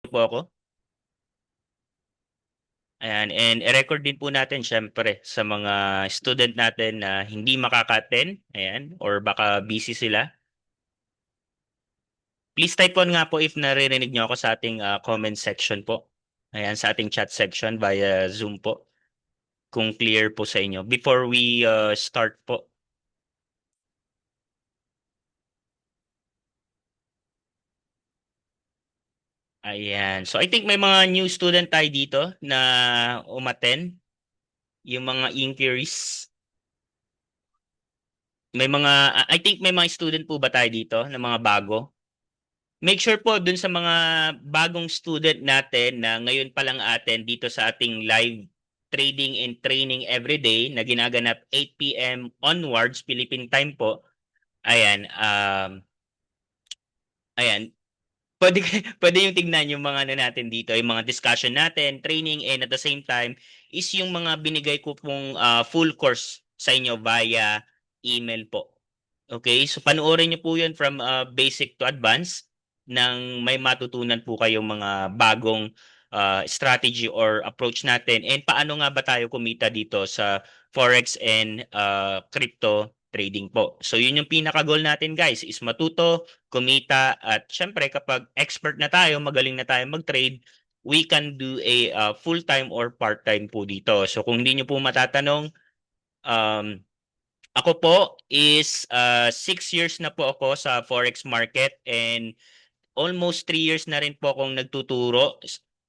Po ako. Ayan, and i-record din po natin syempre sa mga student natin na hindi makaka-attend, ayan, or baka busy sila. Please type on nga po if naririnig nyo ako sa ating comment section po. Ayan, sa ating chat section via Zoom po. Kung clear po sa inyo. Before we start po. Ayan. So I think may mga new student tayo dito na umattend. Yung mga inquiries. I think may mga student po ba tayo dito na mga bago? Make sure po dun sa mga bagong student natin na ngayon pa lang atin dito sa ating live trading and training everyday na ginaganap 8 p.m. onwards Philippine time po. Ayan, ayan. Pwede, pwede yung tignan yung mga ano natin dito, yung mga discussion natin, training, and at the same time is yung mga binigay ko pong full course sa inyo via email po. Okay, so panoorin niyo po 'yun from basic to advanced nang may matutunan po kayong mga bagong strategy or approach natin and paano nga ba tayo kumita dito sa forex and crypto trading po. So 'yun yung pinaka-goal natin guys is matuto, kumita at syempre kapag expert na tayo, magaling na tayo mag-trade, we can do a full-time or part-time po dito. So kung hindi niyo po matatanong um, ako po is 6 years na po ako sa forex market and almost 3 years na rin po akong nagtuturo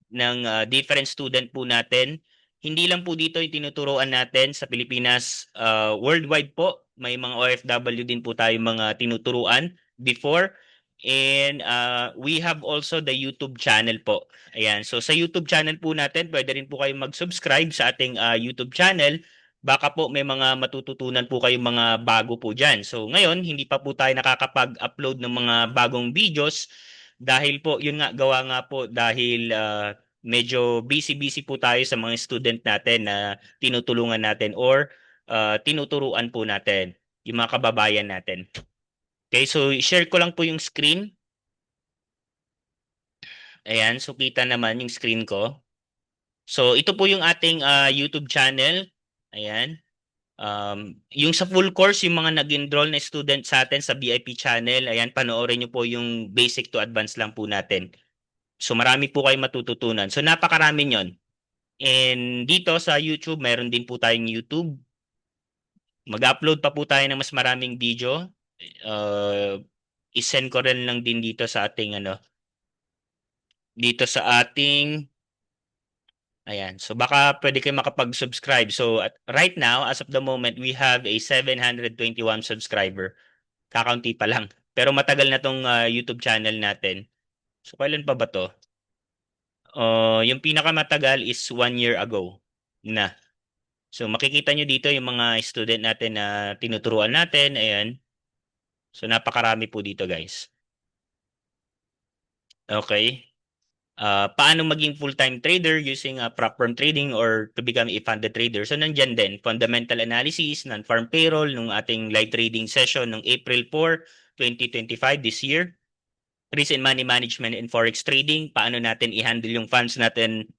ng different student po natin. Hindi lang po dito yung tinuturuan natin sa Pilipinas, worldwide po. May mga OFW din po tayo mga tinuturuan before. And we have also the YouTube channel po. Ayan. So sa YouTube channel po natin, pwede rin po kayong mag-subscribe sa ating YouTube channel. Baka po may mga matututunan po kayong mga bago po dyan. So ngayon, hindi pa po tayo nakakapag-upload ng mga bagong videos dahil po, yun nga, gawa nga po dahil medyo busy-busy po tayo sa mga student natin na tinutulungan natin or tinuturuan po natin, yung mga kababayan natin. Okay, so share ko lang po yung screen. Ayan, so kita naman yung screen ko. So ito po yung ating YouTube channel. Ayan. Yung sa full course, yung mga nag-enroll na student sa atin sa VIP channel, ayan, panoorin nyo po yung basic to advanced lang po natin. So marami po kayong matututunan. So napakarami yon. And dito sa YouTube, meron din po tayong YouTube. Mag-upload pa po tayo ng mas maraming video. Uh, isend ko rin lang din dito sa ating dito sa ating ayan. So baka pwede kayo makapag-subscribe. So right now, as of the moment, we have a 721 subscriber. Kakaunti pa lang. Pero matagal na tong YouTube channel natin. So kailan pa ba to? Yung pinakamatagal is 1 year ago na. So makikita nyo dito yung mga student natin na tinuturuan natin. Ayan. So napakarami po dito guys. Okay. Paano maging full-time trader using prop firm trading or to become a funded trader. So nandyan din, fundamental analysis, non-farm payroll, nung ating live trading session ng April 4, 2025 this year. Risk and money management and forex trading, paano natin i-handle yung funds natin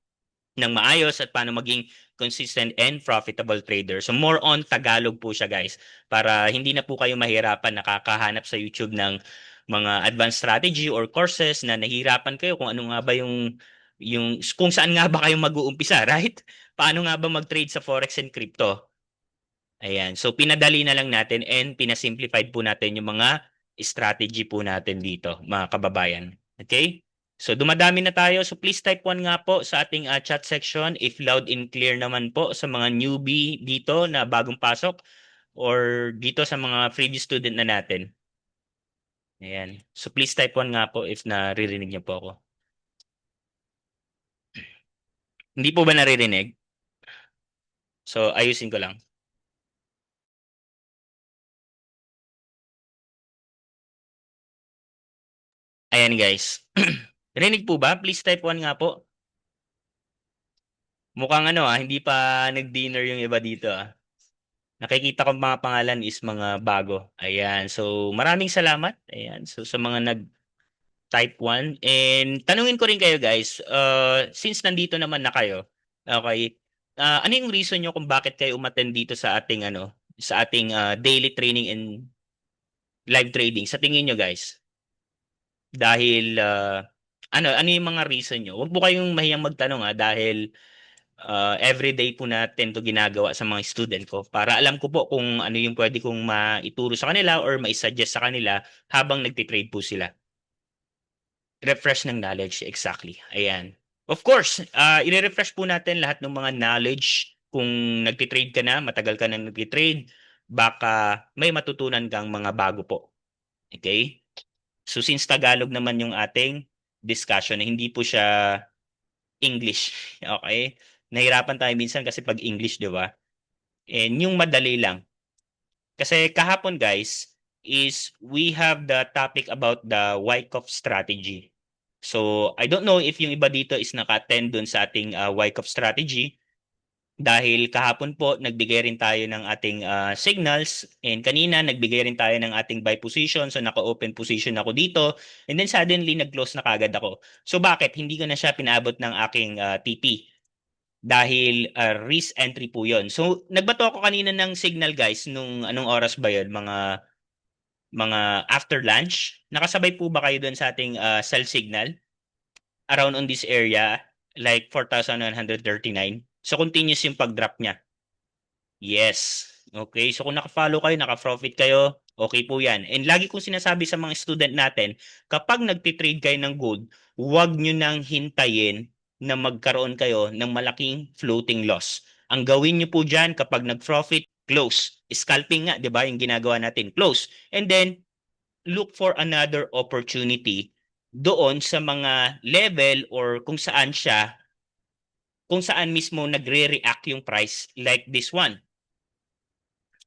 ng maayos at paano maging consistent and profitable trader. So more on Tagalog po siya guys para hindi na po kayo mahirapan nakakahanap sa YouTube ng mga advanced strategy or courses na nahihirapan kayo kung ano nga ba yung kung saan nga ba kayo mag-uumpisa, right? Paano nga ba mag-trade sa forex and crypto? Ayan. So pinadali na lang natin and pinasimplified po natin yung mga strategy po natin dito, mga kababayan. Okay? So dumadami na tayo. So please type 1 nga po sa ating chat section if loud and clear naman po sa mga newbie dito na bagong pasok or dito sa mga previous student na natin. Ayan. So please type 1 nga po if naririnig niyo po ako. Hindi po ba naririnig? So ayusin ko lang. Ayan guys. Rinig po ba? Please type 1 nga po. Mukhang hindi pa nag-dinner yung iba dito ah. Nakikita ko mga pangalan is mga bago. Ayan. So, maraming salamat. Ayan. So, sa mga Type 1. And tanungin ko rin kayo guys, since nandito naman na kayo, okay, ano yung reason nyo kung bakit kayo umattend dito sa ating sa ating daily training and live trading? Sa tingin nyo guys, dahil ano yung mga reason nyo? Huwag po kayong mahiyang magtanong dahil everyday po natin to ginagawa sa mga student ko para alam ko po kung ano yung pwede kong maituro sa kanila or maisuggest sa kanila habang nagtitrade po sila. Refresh ng knowledge, exactly. Ayan. Of course, i-refresh po natin lahat ng mga knowledge. Kung nagtitrade ka na, matagal ka na nagtitrade, baka may matutunan kang mga bago po. Okay? So since Tagalog naman yung ating discussion, hindi po siya English. Okay? Nahirapan tayo minsan kasi pag English, di ba? And yung madali lang. Kasi kahapon guys, is we have the topic about the Wyckoff strategy. So, I don't know if yung iba dito is naka-attend dun sa ating Wyckoff strategy dahil kahapon po nagbigay rin tayo ng ating signals and kanina nagbigay rin tayo ng ating buy position, so naka-open position ako dito and then suddenly nag-close na kagad ako. So bakit? Hindi ko na siya pinaabot ng aking TP dahil risk entry po yon. So nagbato ako kanina ng signal guys nung anong oras ba yon? Mga after lunch. Nakasabay po ba kayo doon sa ating cell signal? Around on this area, like 4,139. So, continuous yung pag-drop niya. Yes. Okay. So, kung naka-follow kayo, naka-profit kayo, okay po yan. And lagi kong sinasabi sa mga student natin, kapag nagtitrade kayo ng gold, huwag nyo nang hintayin na magkaroon kayo ng malaking floating loss. Ang gawin nyo po dyan, kapag nag-profit, close. Scalping nga, di ba? Yung ginagawa natin, close. And then, look for another opportunity doon sa mga level or kung saan mismo nagre-react yung price like this one.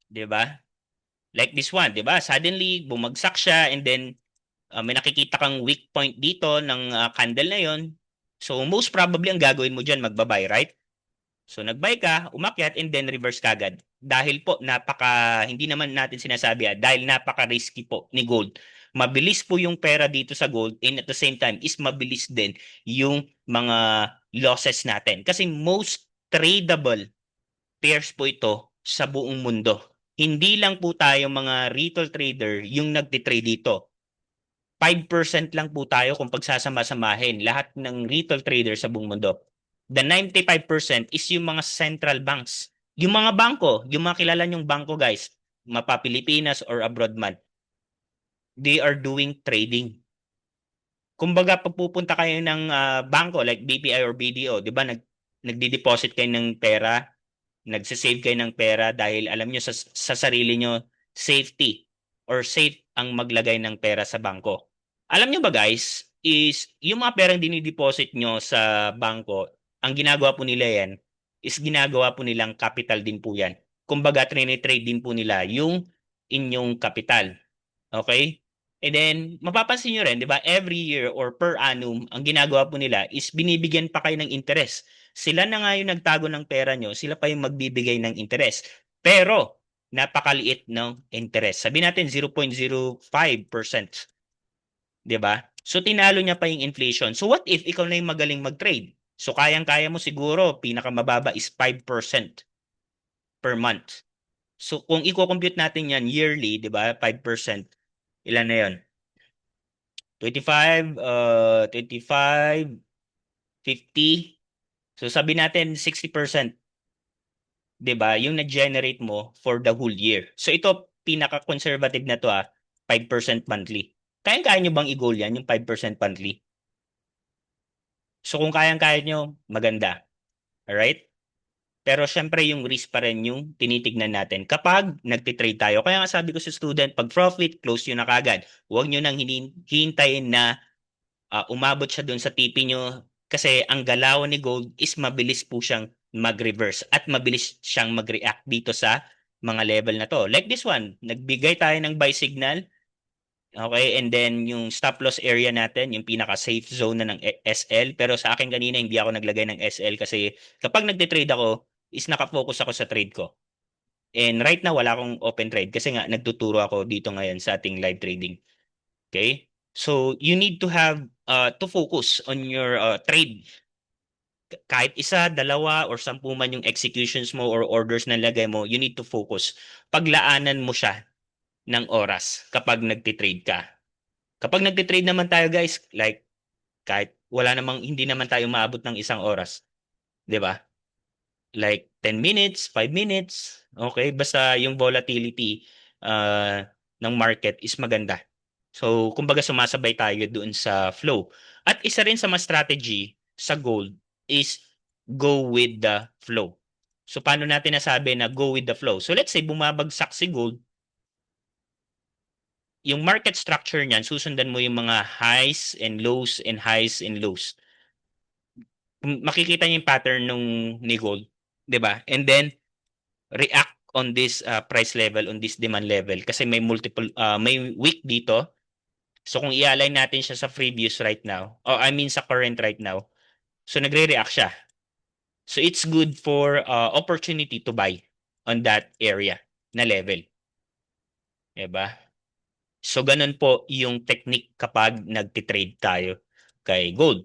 'Di ba? Like this one, 'di ba? Suddenly bumagsak siya and then may nakikita kang weak point dito ng candle na 'yon. So most probably ang gagawin mo diyan magba-buy, right? So nag-buy ka, umakyat and then reverse kagad. Dahil po hindi naman natin sinasabi dahil napaka-risky po ni gold. Mabilis po yung pera dito sa gold and at the same time is mabilis din yung mga losses natin. Kasi most tradable pairs po ito sa buong mundo. Hindi lang po tayo mga retail trader yung nagtitrade dito. 5% lang po tayo kung pagsasama-samahin lahat ng retail trader sa buong mundo. The 95% is yung mga central banks. Yung mga bangko, yung mga kilala nyong bangko guys, mapa Pilipinas or abroad man, they are doing trading. Kumbaga, pag pupunta kayo ng bangko like BPI or BDO, di ba nagdi-deposit kayo ng pera, nagsisave kayo ng pera dahil alam nyo sa sarili nyo, safety or safe ang maglagay ng pera sa bangko. Alam nyo ba guys, is yung mga perang dinideposit nyo sa bangko, ang ginagawa po nila yan, is ginagawa po nilang capital din po yan. Kumbaga, trade din po nila yung inyong capital. Okay? And then, mapapansin nyo rin, di ba, every year or per annum, ang ginagawa po nila is binibigyan pa kayo ng interest. Sila na nga yung nagtago ng pera nyo, sila pa yung magbibigay ng interest. Pero, napakaliit ng interest. Sabi natin 0.05%. Di ba? So, tinalo niya pa yung inflation. So, what if ikaw na yung magaling mag-trade? So, kayang-kaya mo siguro, pinakamababa is 5% per month. So, kung i-compute natin yan yearly, di ba, 5%, ilan na yon? 25, 50. So sabi natin 60%, 'di ba? Yung na-generate mo for the whole year. So ito pinaka-conservative na to 5% monthly. Kaya nyo bang i-goal yan, yung 5% monthly? So kung kayang-kaya nyo, maganda. Alright? Pero syempre yung risk pa rin yung tinitignan natin kapag nagtitrade tayo. Kaya nga sabi ko sa student, pag profit, close yun na kagad. Huwag nyo nang hihintayin na umabot siya dun sa TP nyo kasi ang galaw ni gold is mabilis po siyang mag-reverse at mabilis siyang mag-react dito sa mga level na to. Like this one, nagbigay tayo ng buy signal. Okay, and then yung stop loss area natin, yung pinaka-safe zone na ng SL. Pero sa akin kanina, hindi ako naglagay ng SL kasi kapag nagtitrade ako, is nakafocus ako sa trade ko. And right now, wala akong open trade kasi nga nagtuturo ako dito ngayon sa ating live trading. Okay? So you need to have to focus on your trade. Kahit isa, dalawa, or 10 man yung executions mo or orders na lagay mo, you need to focus. Paglaanan mo siya ng oras kapag nagtitrade ka. Kapag nagtitrade naman tayo guys, like kahit wala namang hindi naman tayo maabot ng 1 oras, 'di ba? Like 10 minutes, 5 minutes, okay? Basta yung volatility ng market is maganda. So, kumbaga sumasabay tayo doon sa flow. At isa rin sa mga strategy sa gold is go with the flow. So, paano natin nasabi na go with the flow? So, let's say bumabagsak si gold, yung market structure niyan, susundan mo yung mga highs and lows and highs and lows. Makikita niyo yung pattern nung ni gold, 'di ba? And then react on this price level, on this demand level kasi may multiple may wick dito. So kung i-align natin siya sa previous right now, or I mean sa current right now, so nagre-react siya. So it's good for opportunity to buy on that area na level. 'Di ba? So ganun po yung technique kapag nagti-trade tayo kay gold.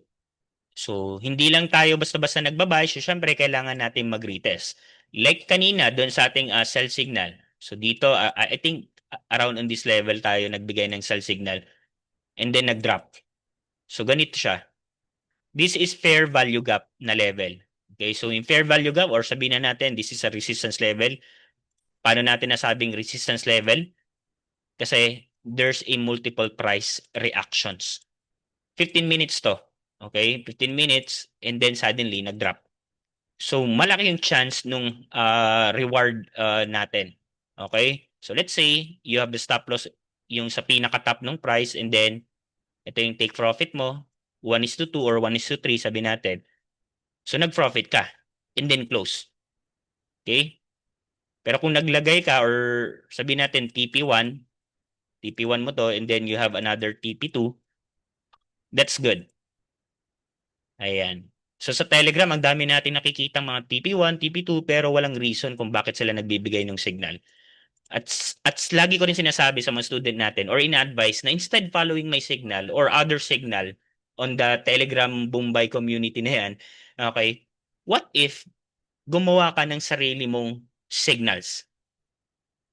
So hindi lang tayo basta-basta nagbabay, so syempre kailangan natin mag-retest. Like kanina doon sa ating sell signal. So dito I think around on this level tayo nagbigay ng sell signal and then nag-drop. So ganito siya. This is fair value gap na level. Okay, so in fair value gap or sabihin na natin this is a resistance level. Paano natin nasabing resistance level? Kasi there's a multiple price reactions. 15 minutes to. Okay, 15 minutes and then suddenly nag-drop. So malaki yung chance nung reward natin. Okay? So let's say you have the stop loss yung sa pinaka-top ng price and then ito yung take profit mo, 1:2 or 1:3 sabi natin. So nag-profit ka and then close. Okay? Pero kung naglagay ka or sabi natin TP1 mo to and then you have another TP2, that's good. Ayan. So sa Telegram, ang dami natin nakikita mga TP1, TP2 pero walang reason kung bakit sila nagbibigay ng signal. At lagi ko rin sinasabi sa mga student natin or ina-advise na instead following my signal or other signal on the Telegram Bombay community na yan, okay, what if gumawa ka ng sarili mong signals,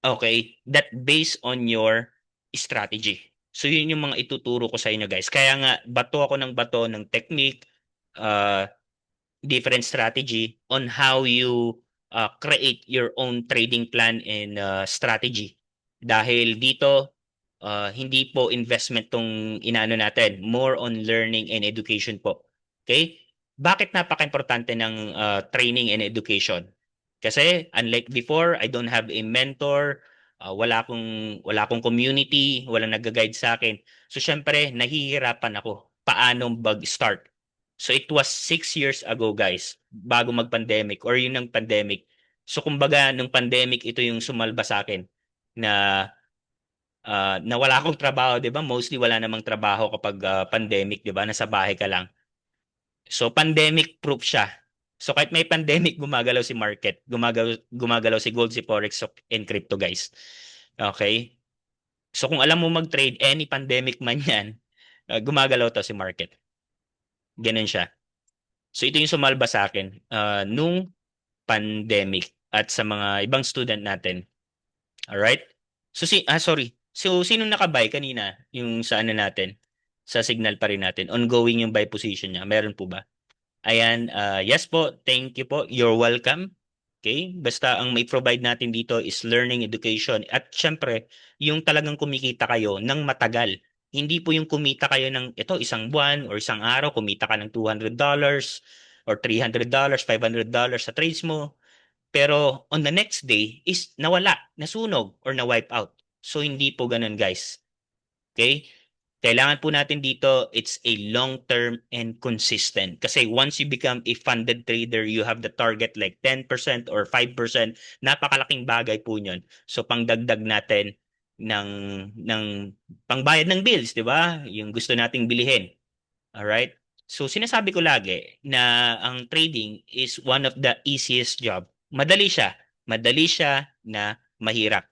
okay, that based on your strategy. So yun yung mga ituturo ko sa inyo guys. Kaya nga, bato ako ng bato ng technique, uh, different strategy on how you create your own trading plan and strategy. Dahil dito, hindi po investment tong inaano natin, more on learning and education po. Okay? Bakit napaka-importante ng training and education? Kasi unlike before, I don't have a mentor, wala akong community, walang nagga-guide sa akin. So syempre, nahihirapan ako paano mag-start. So it was 6 years ago, guys, bago mag-pandemic or yun ng pandemic. So kumbaga, nung pandemic, ito yung sumalba sa akin na wala akong trabaho, 'di ba? Mostly wala namang trabaho kapag pandemic, 'di ba? Nasa bahay ka lang. So pandemic proof siya. So kahit may pandemic, gumagalaw si market, gumagalaw si gold, si forex, and crypto, guys. Okay? So kung alam mo mag-trade any pandemic man 'yan, gumagalaw to si market. Ganun siya. So ito yung sumalba sa akin nung pandemic at sa mga ibang student natin. Alright? So sorry. So sino nakabay kanina yung sa ano natin? Sa signal pa rin natin. Ongoing yung buy position niya. Meron po ba? Ayan, yes po. Thank you po. You're welcome. Okay? Basta ang may provide natin dito is learning, education. At syempre, yung talagang kumikita kayo ng matagal. Hindi po yung kumita kayo ng ito, isang buwan or isang araw, kumita ka ng $200 or $300, $500 sa trades mo. Pero on the next day is nawala, nasunog, or na-wipe out. So hindi po ganun guys. Okay? Kailangan po natin dito, it's a long-term and consistent. Kasi once you become a funded trader, you have the target like 10% or 5%. Napakalaking bagay po yun. So pangdagdag natin ng, ng pangbayad ng bills, di ba? Yung gusto nating bilihin. Alright? So sinasabi ko lagi na ang trading is one of the easiest job. Madali siya. Madali siya na mahirap.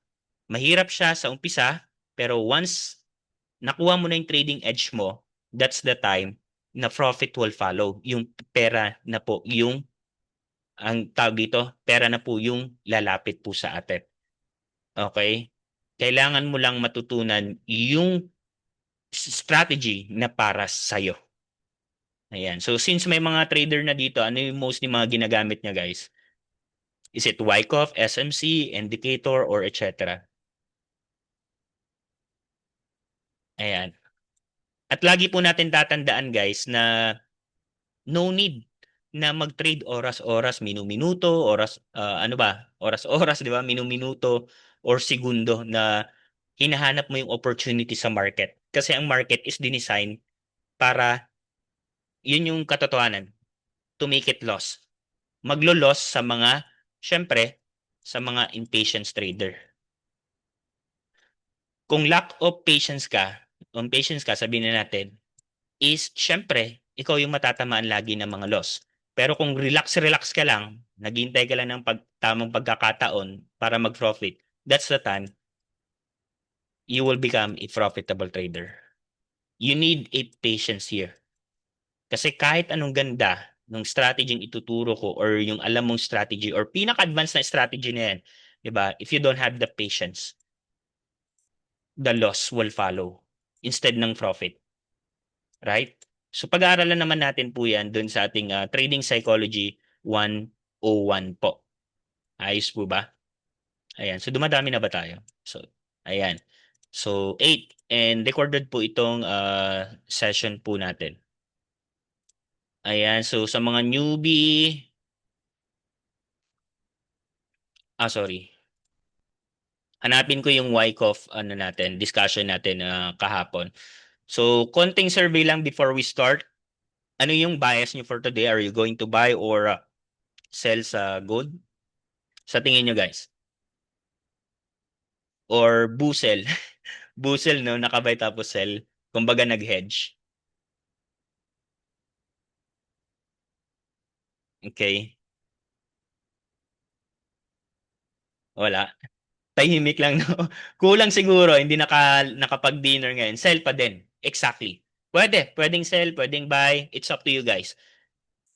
Mahirap siya sa umpisa, pero once nakuha mo na yung trading edge mo, that's the time na profit will follow. Yung pera na po, yung ang tawag dito, pera na po yung lalapit po sa atin. Okay? Kailangan mo lang matutunan yung strategy na para sa'yo. Ayan. So, since may mga trader na dito, ano yung mostly mga ginagamit niya, guys? Is it Wyckoff, SMC, Indicator, or etc.? Ayan. At lagi po natin tatandaan, guys, na no need na mag-trade oras-oras, minu-minuto, ano ba? Oras-oras, di ba? Minu-minuto or segundo na hinahanap mo yung opportunity sa market. Kasi ang market is dinesign para, yun yung katotohanan, to make it loss. Maglo-loss sa mga, syempre, sa mga impatience trader. Kung lack of patience ka, sabihin na natin, is syempre, ikaw yung matatamaan lagi ng mga loss. Pero kung relax ka lang, naghihintay ka lang ng tamang pagkakataon para mag-profit, that's the time you will become a profitable trader. You need a patience here. Kasi kahit anong ganda ng strategy yung ituturo ko or yung alam mong strategy or pinaka-advanced na strategy na yan, di ba? If you don't have the patience, the loss will follow instead ng profit. Right? So pag-aaralan naman natin po yan dun sa ating Trading Psychology 101 po. Ayos po ba? Ayan. So dumadami na ba tayo? So, ayan. So, 8. And recorded po itong session po natin. Ayan. So, sa mga newbie, sorry. Hanapin ko yung Wyckoff discussion natin kahapon. So, konting survey lang before we start. Ano yung bias niyo for today? Are you going to buy or sell sa gold? Sa tingin nyo, guys? Or busel? Busel, no? Nakabay tapos sell. Kumbaga nag-hedge. Okay? Wala. Tahimik lang, no? Kulang siguro, hindi nakapag-dinner ngayon. Sell pa din. Exactly. Pwedeng sell, pwedeng buy. It's up to you guys.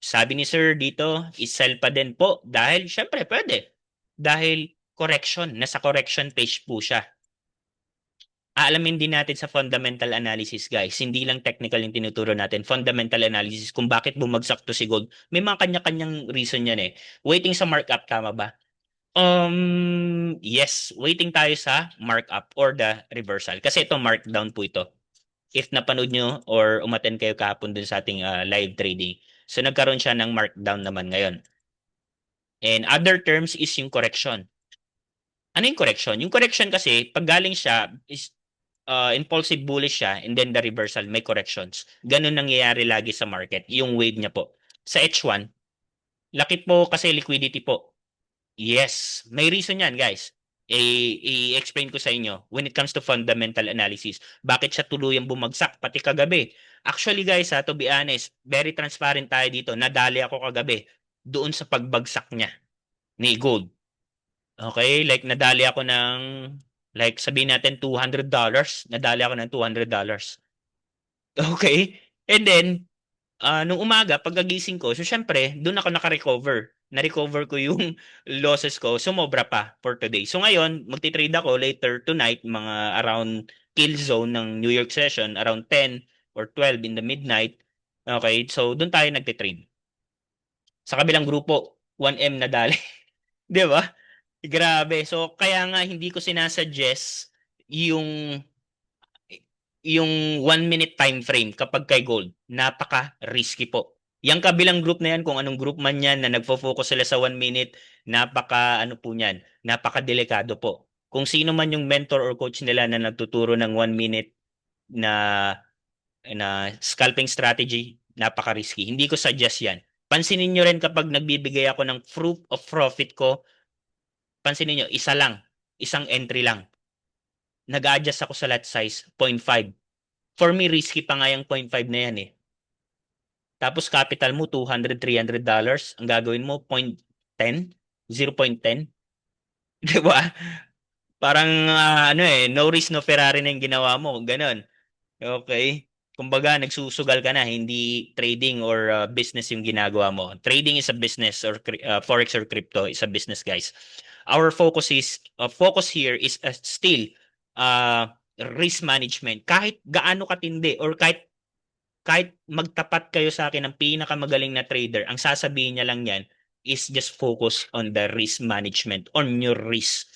Sabi ni sir dito, is-sell pa din po dahil, syempre, pwede. Dahil correction, nasa correction page po siya. Aalamin din natin sa fundamental analysis, guys. Hindi lang technical yung tinuturo natin. Fundamental analysis kung bakit bumagsak to si gold. May mga kanya-kanyang reason yan eh. Waiting sa markup, tama ba? Yes. Waiting tayo sa markup or the reversal. Kasi ito, markdown po ito. If napanood nyo or umattend kayo kahapon dun sa ating live trading. So, nagkaroon siya ng markdown naman ngayon. And other terms is yung correction. Ano yung correction? Yung correction kasi, pag galing siya, is impulsive bullish siya and then the reversal, may corrections. Ganun nangyayari lagi sa market, yung wave niya po. Sa H1, laki po kasi liquidity po. Yes, may reason yan, guys. I-explain ko sa inyo when it comes to fundamental analysis. Bakit siya tuluyang bumagsak pati kagabi? Actually, guys, to be honest, very transparent tayo dito. Nadali ako kagabi doon sa pagbagsak niya ni gold. Okay, like nadali ako ng like sabihin natin $200, nadali ako ng $200. Okay? And then nung umaga pagkagising ko, so syempre, doon ako naka-recover. Na-recover ko yung losses ko, sumobra pa for today. So ngayon, magti-trade ako later tonight mga around kill zone ng New York session, around 10 or 12 in the midnight. Okay, so doon tayo nagti-trade. Sa kabilang grupo, 1M na dali. 'Di ba? Grabe. So, kaya nga hindi ko sinasuggest yung yung 1 minute time frame kapag kay gold. Napaka-risky po. Yung kabilang group na yan, kung anong group man yan na nagfo-focus sila sa 1 minute, ano po niyan, napaka-delikado po. Kung sino man yung mentor or coach nila na nagtuturo ng 1 minute na scalping strategy, napaka-risky. Hindi ko suggest yan. Pansinin nyo rin kapag nagbibigay ako ng proof of profit ko, pansinin nyo, isa lang. Isang entry lang. Nag-adjust ako sa lot size, 0.5. For me, risky pa nga yung 0.5 na yan eh. Tapos capital mo, $200, $300. Ang gagawin mo, 0.10? 0.10? Di ba? Parang no risk no Ferrari na yung ginawa mo. Ganon. Okay? Kumbaga, nagsusugal ka na, hindi trading or business yung ginagawa mo. Trading is a business or forex or crypto is a business, guys. Our focus here is still uh, risk management. Kahit gaano katindi or kahit magtapat kayo sa akin ng pinakamagaling na trader, ang sasabihin niya lang yan is just focus on the risk management, on your risk.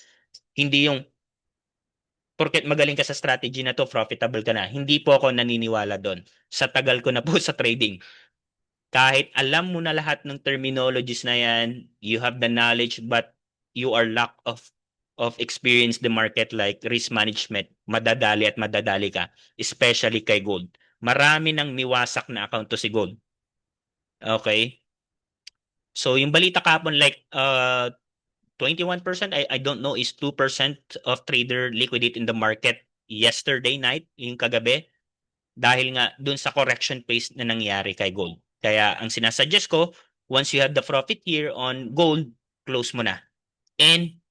Hindi yung porket magaling ka sa strategy na to, profitable ka na. Hindi po ako naniniwala doon. Sa tagal ko na po sa trading. Kahit alam mo na lahat ng terminologies na yan, you have the knowledge but you are lack of experience the market like risk management, madadali ka, especially kay gold. Marami nang miwasak na account to si gold. Okay? So yung balita kapon like 21%, I don't know, is 2% of trader liquidate in the market yesterday night, yung kagabi, dahil nga dun sa correction phase na nangyari kay gold. Kaya ang sinasuggest ko, once you have the profit here on gold, close mo na. And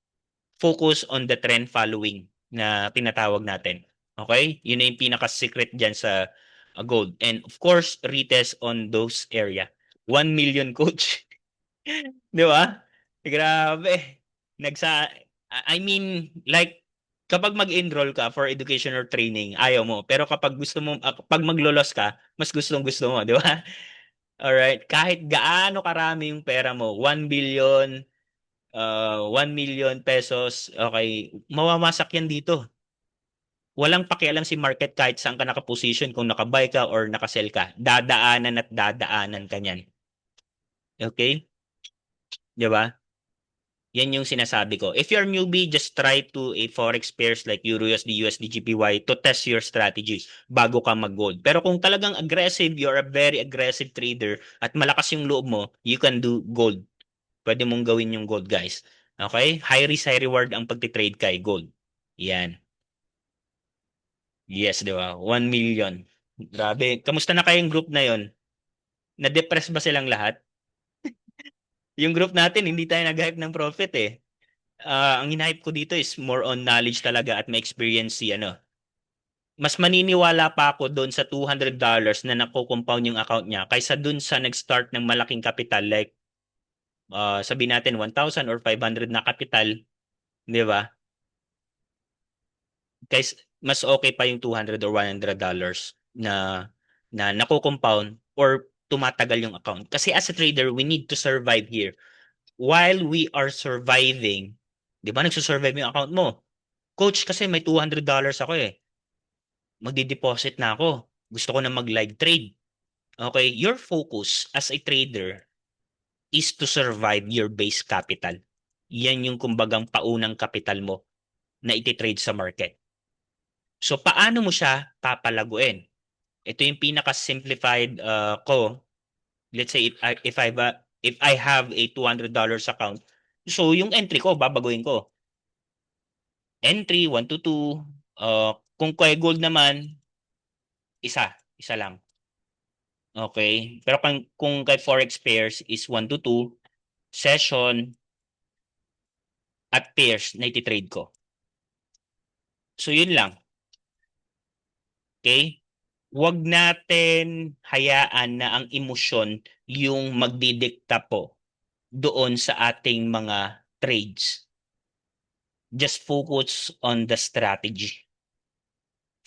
focus on the trend following na tinatawag natin. Okay? Yun na yung pinaka-secret dyan sa gold. And of course, retest on those area. 1 million coach. Di ba? Grabe. I mean, like, kapag mag-enroll ka for education or training, ayaw mo. Pero kapag gusto mo, pag maglolos ka, mas gustong gusto mo, di ba? Alright. Kahit gaano karami yung pera mo, 1 billion, 1 million pesos, okay, mawamasak yan dito. Walang pakialam si market kahit saan ka nakaposition, kung nakabuy ka or nakasell ka. Dadaanan at dadaanan ka niyan. Okay? Di ba? Yan yung sinasabi ko. If you're newbie, just try to a forex pairs like EURUSD, USD, GPY to test your strategy bago ka mag-gold. Pero kung talagang aggressive, you're a very aggressive trader at malakas yung loob mo, you can do gold. Pwede mong gawin yung gold, guys. Okay? High risk, high reward ang pagtitrade kay gold. Yan. Yes, di ba? 1 million. Grabe. Kamusta na kayong group na yon? Na-depress ba silang lahat? Yung group natin, hindi tayo nag-hype ng profit eh. Ang hinahype ko dito is more on knowledge talaga at may experience si ano. Mas maniniwala pa ako doon sa $200 na nako-compound yung account niya kaysa doon sa nag-start ng malaking capital like sabi natin 1,000 or 500 na capital, di ba? Guys, mas okay pa yung 200 or $100 na nako-compound or tumatagal yung account. Kasi as a trader, we need to survive here. While we are surviving, di ba nagsusurvive yung account mo? Coach, kasi may $200 ako eh. Magdi-deposit na ako. Gusto ko na mag-live trade. Okay, your focus as a trader is to survive your base capital. Yan yung kumbagang paunang capital mo na iti-trade sa market. So, paano mo siya papalaguin? Ito yung pinaka-simplified ko. Let's say if I have a $200 account, so yung entry ko, babaguhin ko. Entry, 1 to 2. Kung kay gold naman, isa lang. Okay? Pero kung kay forex pairs is 1 to 2, session at pairs na iti-trade ko. So, yun lang. Okay? Huwag natin hayaan na ang emosyon yung magdidikta po doon sa ating mga trades. Just focus on the strategy.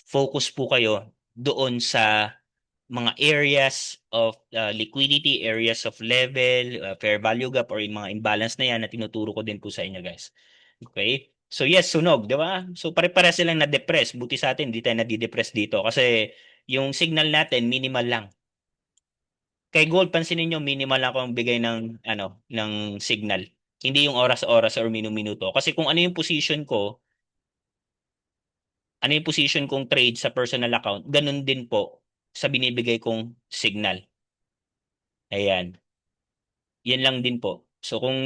Focus po kayo doon sa mga areas of liquidity, areas of level, fair value gap, or yung mga imbalance na yan na tinuturo ko din po sa inyo, guys. Okay? So yes, sunog, di ba? So pare-pare silang na-depress. Buti sa atin, hindi tayo nadi-depress dito kasi yung signal natin, minimal lang. Kay gold, pansinin nyo, minimal lang ako ang bigay ng signal. Hindi yung oras-oras or minu-minuto. Kasi kung ano yung position kong trade sa personal account, ganun din po sa binibigay kong signal. Ayan. Yan lang din po. So kung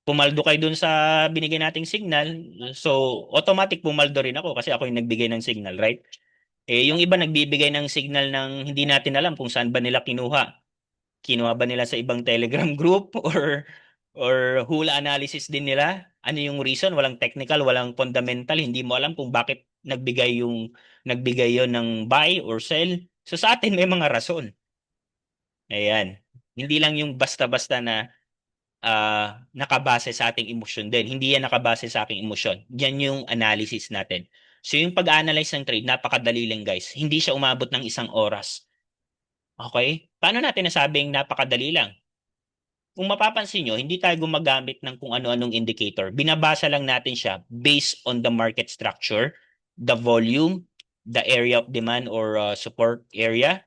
pumaldo kayo dun sa binigay nating signal, so automatic pumaldo rin ako kasi ako yung nagbigay ng signal, right? Eh yung iba nagbibigay ng signal ng hindi natin alam kung saan ba nila kinuha. Kinuha ba nila sa ibang Telegram group or hula analysis din nila? Ano yung reason? Walang technical, walang fundamental, hindi mo alam kung bakit nagbigay yon ng buy or sell. So sa atin may mga rason. Ayan. Hindi lang yung basta-basta na nakabase sa ating emosyon din. Hindi yan nakabase sa aking emosyon. Yan yung analysis natin. So yung pag-analyze ng trade, napakadali lang guys. Hindi siya umabot ng 1 oras. Okay? Paano natin nasabing napakadali lang? Kung mapapansin nyo, hindi tayo gumagamit ng kung ano-anong indicator. Binabasa lang natin siya based on the market structure, the volume, the area of demand or support area,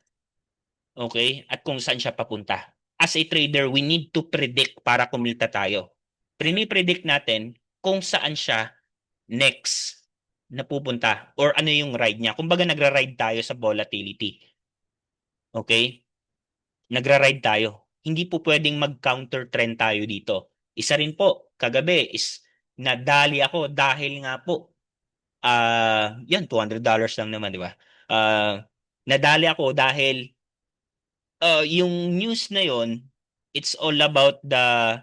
okay? At kung saan siya papunta. As a trader, we need to predict para kumita tayo. Predict natin kung saan siya next na pupunta or ano yung ride niya. Kumbaga nagra-ride tayo sa volatility. Okay? Nagra-ride tayo. Hindi po pwedeng mag-counter trend tayo dito. Isa rin po, kagabi is nadali ako dahil nga po yan $200 lang naman, di ba? Nadali ako dahil yung news na yon, it's all about the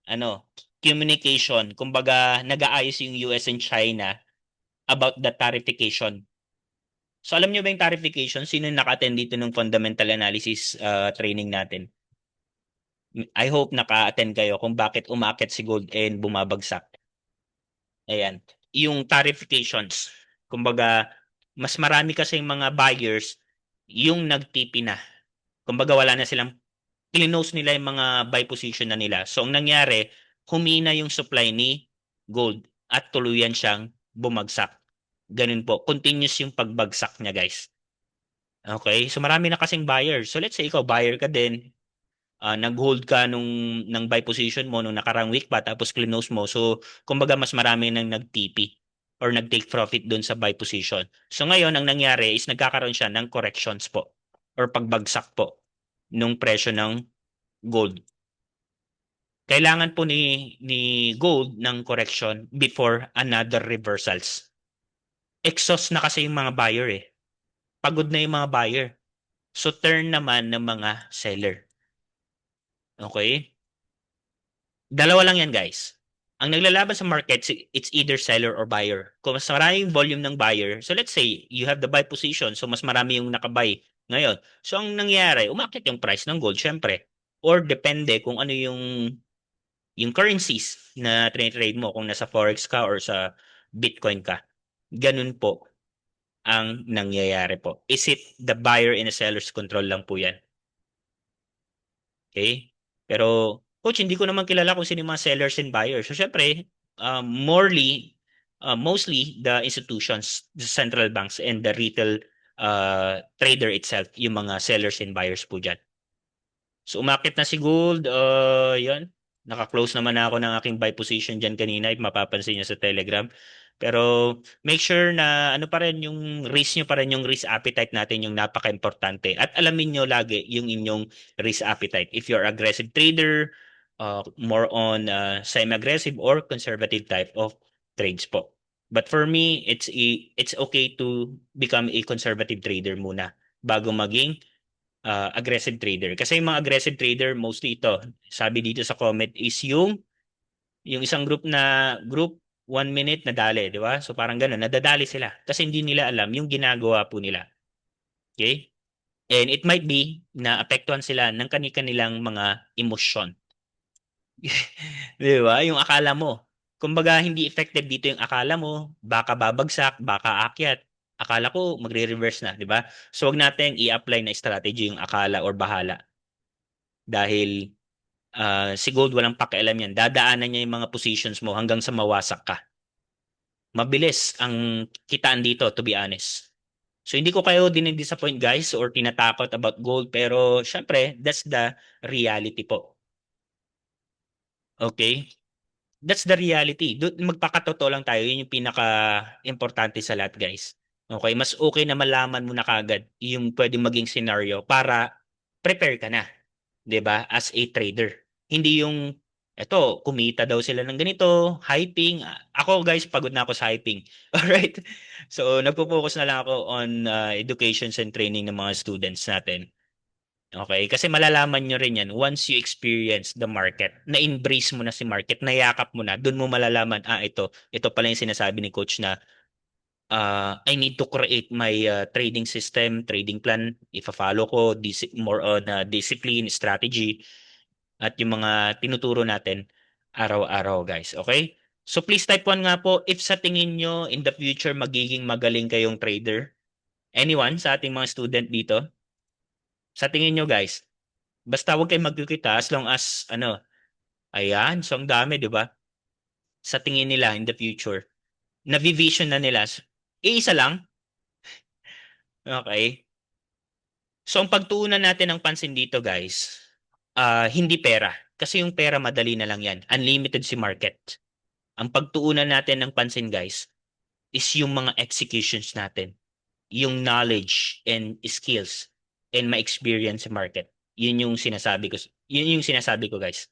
ano, communication. Kumbaga, nag-aayos yung US and China about the tarification. So alam niyo ba yung tarification? Sino yung naka-attend dito ng fundamental analysis training natin? I hope naka-attend kayo kung bakit umakit si gold and bumabagsak. Ayan. Yung tarifications. Kumbaga, mas marami kasi yung mga buyers yung nagtipi na. Kumbaga, wala na silang clinose nila yung mga buy position na nila. So, ang nangyari, humina yung supply ni gold at tuluyan siyang bumagsak. Ganun po. Continuous yung pagbagsak niya, guys. Okay? So, marami na kasing buyers. So, let's say ikaw, buyer ka din. Nag-hold ka ng buy position mo nung nakarang week pa, tapos clinose mo. So, kumbaga, mas marami nang nag-TP or nag-take profit dun sa buy position. So, ngayon, ang nangyari is nagkakaroon siya ng corrections po or pagbagsak po nung presyo ng gold. Kailangan po ni gold ng correction before another reversals. Exhaust na kasi yung mga buyer eh. Pagod na yung mga buyer. So turn naman ng mga seller. Okay? Dalawa lang yan guys. Ang naglalaban sa market, it's either seller or buyer. Kung mas maraming volume ng buyer, so let's say you have the buy position, so mas marami yung nakabuy ngayon. So ang nangyari, umakyat yung price ng gold, syempre. Or depende kung ano yung currencies na trade mo kung nasa forex ka or sa Bitcoin ka. Ganun po ang nangyayari po. Is it the buyer and the seller's control lang po yan? Okay? Pero, coach, hindi ko naman kilala kung sino yung mga sellers and buyers. So, syempre, mostly the institutions, the central banks, and the retail trader itself, yung mga sellers and buyers po dyan. So umakit na si gold, yun. Naka-close naman ako ng aking buy position dyan kanina, if mapapansin niyo sa Telegram. Pero make sure na ano pa rin yung risk nyo pa rin yung risk appetite natin yung napaka-importante. At alamin nyo lagi yung inyong risk appetite. If you're aggressive trader, more on semi-aggressive or conservative type of trades po. But for me, it's okay to become a conservative trader muna bago maging aggressive trader. Kasi yung mga aggressive trader, mostly ito, sabi dito sa comment is yung isang group 1 minute nadali, di ba? So parang gano'n, nadadali sila kasi hindi nila alam yung ginagawa po nila. Okay? And it might be na apektuhan sila ng kanilang mga emosyon. Di ba? Yung akala mo. Kumbaga, hindi effective dito yung akala mo, baka babagsak, baka akyat. Akala ko magre-reverse na, di ba? So, wag natin i-apply na strategy yung akala or bahala. Dahil si gold walang pakialam yan. Dadaanan niya yung mga positions mo hanggang sa mawasak ka. Mabilis ang kitaan dito, to be honest. So, hindi ko kayo dinidisappoint guys or tinatakot about gold. Pero, syempre, that's the reality po. Okay? That's the reality. Magpakatotoo lang tayo. Yun yung pinaka-importante sa lahat, guys. Okay? Mas okay na malaman mo na kagad yung pwedeng maging scenario para prepare ka na. 'Di ba? As a trader. Hindi yung eto, kumita daw sila ng ganito, hyping. Ako guys, pagod na ako sa hyping. Alright? So, nagpo-focus na lang ako on education and training ng mga students natin. Okay? Kasi malalaman nyo rin yan once you experience the market, na-embrace mo na si market, nayakap mo na, dun mo malalaman, ito pala yung sinasabi ni coach na I need to create my trading system, trading plan. Ifa-follow ko more on discipline, strategy, at yung mga tinuturo natin araw-araw, guys. Okay? So please type 1 nga po if sa tingin nyo in the future magiging magaling kayong trader. Anyone sa ating mga student dito? Sa tingin nyo, guys? Basta huwag kayong magkikita as long as ano, ayan, so ang dami, di ba? Sa tingin nila in the future. Navivision na nila. Iisa lang? Okay. So ang pagtuunan natin ng pansin dito, guys, hindi pera. Kasi yung pera madali na lang yan. Unlimited si market. Ang pagtuunan natin ng pansin, guys, is yung mga executions natin. Yung knowledge and skills and my experience sa market. Yun yung sinasabi ko. Yun yung sinasabi ko, guys.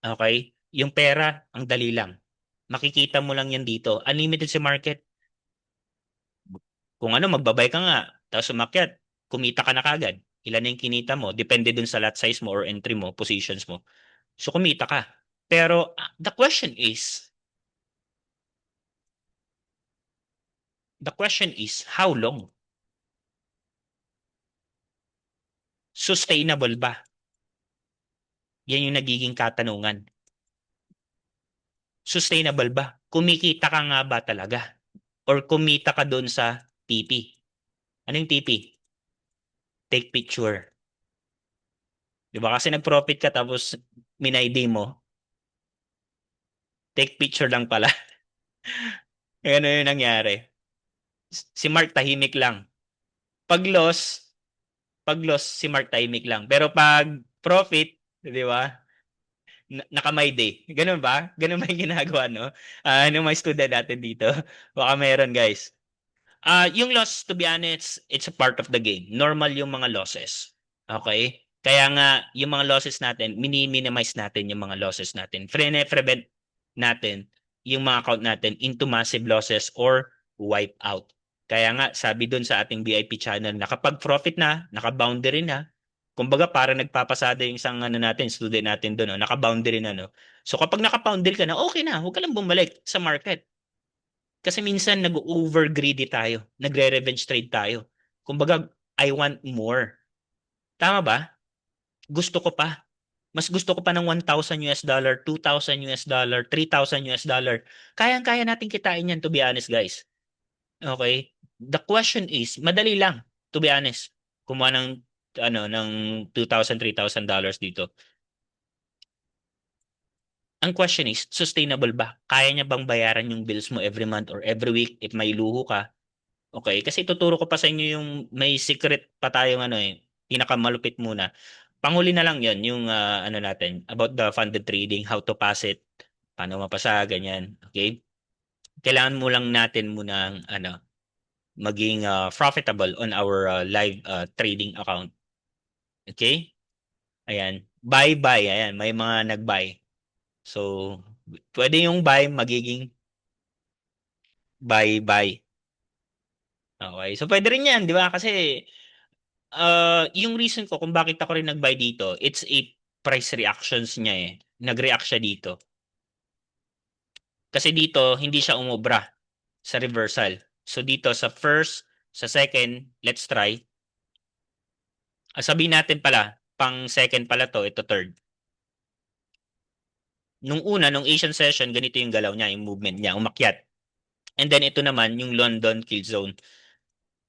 Okay? Yung pera, ang dali lang. Makikita mo lang yan dito. Unlimited si market. Kung ano, magbabay ka nga, tapos umakyat, kumita ka na kagad. Ilan na yung kinita mo? Depende dun sa lot size mo or entry mo, positions mo. So, kumita ka. Pero, the question is, how long? Sustainable ba? Yan yung nagiging katanungan. Sustainable ba? Kumikita ka nga ba talaga? Or kumita ka doon sa TP? Ano yung TP? Take picture. Di ba? Kasi nag-profit ka tapos min-ID mo, take picture lang pala. Ano yung nangyari? Si Mark tahimik lang. Pag loss, pag loss si Mark tahimik lang. Pero pag profit, di ba? Nakamay day. Ganun ba? Ganun ba yung ginagawa, no? Ano mga student natin dito? Baka meron, guys. Yung loss, to be honest, it's a part of the game. Normal yung mga losses. Okay? Kaya nga, yung mga losses natin, minimize natin yung mga losses natin. Prevent natin yung mga account natin into massive losses or wipe out. Kaya nga, sabi dun sa ating VIP channel na kapag profit na, naka-boundary na, kumbaga parang nagpapasada yung isang ano natin, student natin doon, no? Naka-boundary na, no? So kapag naka-boundary ka na, okay na, huwag ka lang bumalik sa market. Kasi minsan nag-over greedy tayo, nagre-revenge trade tayo. Kumbaga, I want more. Tama ba? Gusto ko pa. Mas gusto ko pa ng $1,000, $2,000, $3,000. Kayang-kaya natin kitain yan, to be honest, guys. Okay? The question is, madali lang, to be honest. Kumuha ng ng $2,000, $3,000 dito. Ang question is, sustainable ba? Kaya niya bang bayaran yung bills mo every month or every week if may luho ka? Okay, kasi tuturo ko pa sa inyo yung may secret pa tayong pinakamalupit muna. Panghuli na lang 'yon, yung ano natin, about the funded trading, how to pass it, paano mapasa, ganyan. Okay? Kailangan mo lang natin muna maging profitable on our live trading account. Okay? Ayan. Buy. Ayan, may mga nag-buy. So, pwede yung buy magiging buy. Okay. So, pwede rin yan, di ba? Kasi, yung reason ko kung bakit ako rin nag-buy dito, it's a price reactions niya eh. Nag-react siya dito. Kasi dito, hindi siya umobra sa reversal. So, dito sa first, sa second, let's try. Sabihin natin pala, pang second pala to, ito third. Nung Asian session, ganito yung galaw niya, yung movement niya, umakyat. And then ito naman, yung London kill zone.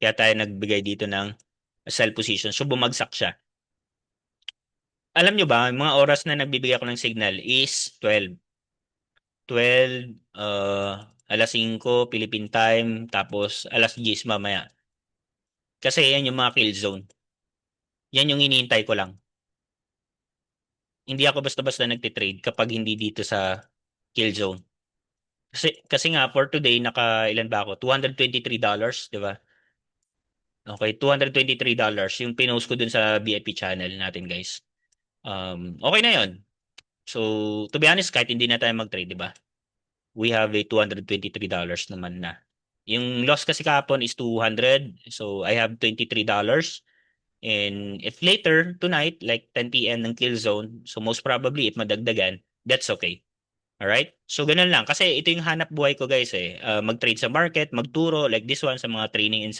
Kaya tayo nagbigay dito ng sell position. So, bumagsak siya. Alam nyo ba, yung mga oras na nagbibigay ako ng signal is 12. 12, alas 5, Philippine time, tapos alas 10 mamaya. Kasi yan yung mga kill zone. Yan yung iniintay ko lang. Hindi ako basta-basta nagtitrade kapag hindi dito sa kill zone. Kasi nga, for today, ilan ba ako? $223, di ba? Okay, $223 yung pinost ko dun sa VIP channel natin, guys. Okay na yon. So, to be honest, kahit hindi na tayo mag-trade, di ba? We have a $223 naman na. Yung loss kasi kahapon is 200. So, I have $23. And if later tonight, like 10 p.m. ng kill zone, so most probably if madagdagan, that's okay. Alright? So, ganun lang. Kasi ito yung hanap buhay ko, guys, eh. Mag-trade sa market, magturo, like this one, sa mga training and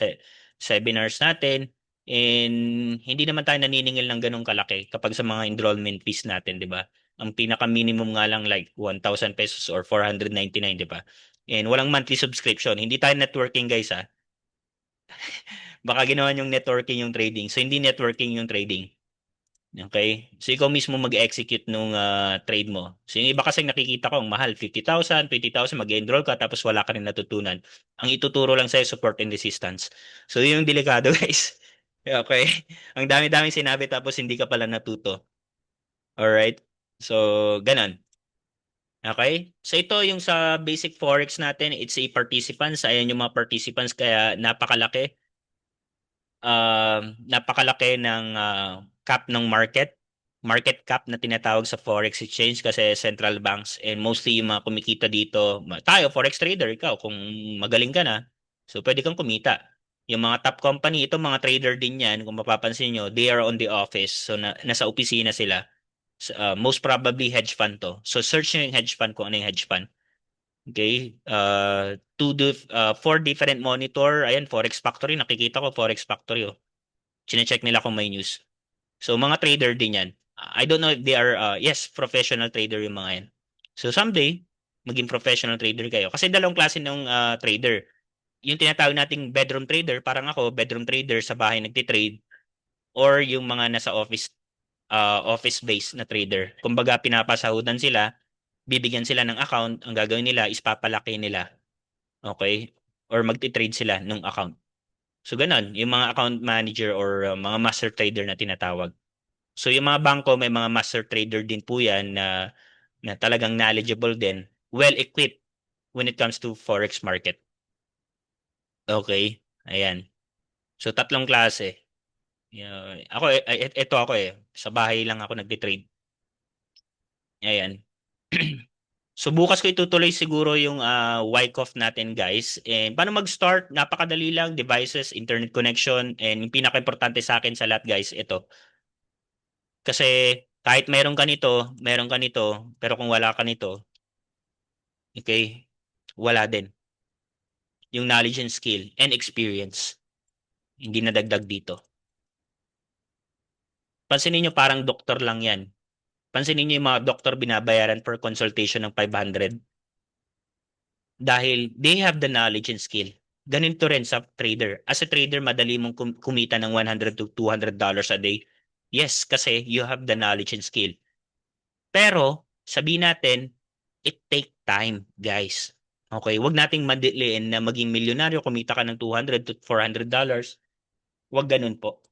seminars natin. And hindi naman tayo naniningil ng ganun kalaki kapag sa mga enrollment fees natin, di ba? Ang pinaka-minimum nga lang like 1,000 pesos or 499, di ba? And walang monthly subscription. Hindi tayo networking, guys, ha? Baka ginawa yung networking yung trading. So, hindi networking yung trading. Okay? So, ikaw mismo mag-execute nung trade mo. So, yung iba kasi nakikita ko, ang mahal, 50,000, 20,000, mag-enroll ka, tapos wala ka rin natutunan. Ang ituturo lang sa'yo, support and resistance. So, yun yung delikado, guys. Okay? Ang dami-daming sinabi, tapos hindi ka pala natuto. Alright? So, ganun. Okay? So, ito yung sa basic forex natin, it's a participants. Ayan yung mga participants, kaya napakalaki ng cap ng market cap na tinatawag sa forex exchange kasi central banks and mostly yung mga kumikita dito, tayo forex trader, ikaw kung magaling ka na, so pwede kang kumita. Yung mga top company, ito mga trader din yan, kung mapapansin nyo, they are on the office, so nasa opisina sila. Most probably hedge fund to. So search nyo yung hedge fund kung ano yung hedge fund. Okay? Four different monitor. Ayan, Forex Factory. Nakikita ko Forex Factory. Oh. Chine-check nila kung may news. So, mga trader din yan. I don't know if they are, yes, professional trader yung mga yan. So, someday, maging professional trader kayo. Kasi dalawang klase ng trader. Yung tinatawag nating bedroom trader, parang ako, bedroom trader sa bahay nagtitrade, or yung mga nasa office-based na trader. Kumbaga, pinapasahudan sila, bibigyan sila ng account, ang gagawin nila is papalaki nila. Okay? Or magti-trade sila ng account. So, ganun. Yung mga account manager or mga master trader na tinatawag. So yung mga bangko may mga master trader din po yan na talagang knowledgeable din, well equipped when it comes to forex market. Okay? Ayan. So tatlong klase. Ako ito ako eh. Sa bahay lang ako nagte-trade. Ayan. So bukas ko itutuloy siguro yung Wyckoff natin, guys. And paano mag-start? Napakadali lang, devices, internet connection, and yung pinaka-importante sa akin sa lahat, guys, ito. Kasi kahit meron ka nito, pero kung wala ka nito, okay, wala din. Yung knowledge and skill and experience, hindi nadagdag dito. Pansinin nyo parang doktor lang yan. Pansinin nyo yung mga doktor binabayaran per consultation ng 500 dahil they have the knowledge and skill. Ganito rin sa trader. As a trader, madali mong kumita ng 100 to $200 a day. Yes, kasi you have the knowledge and skill. Pero, sabihin natin, it take time, guys. Okay, wag nating madiliin na maging milyonaryo, kumita ka ng 200 to $400. Wag ganun po.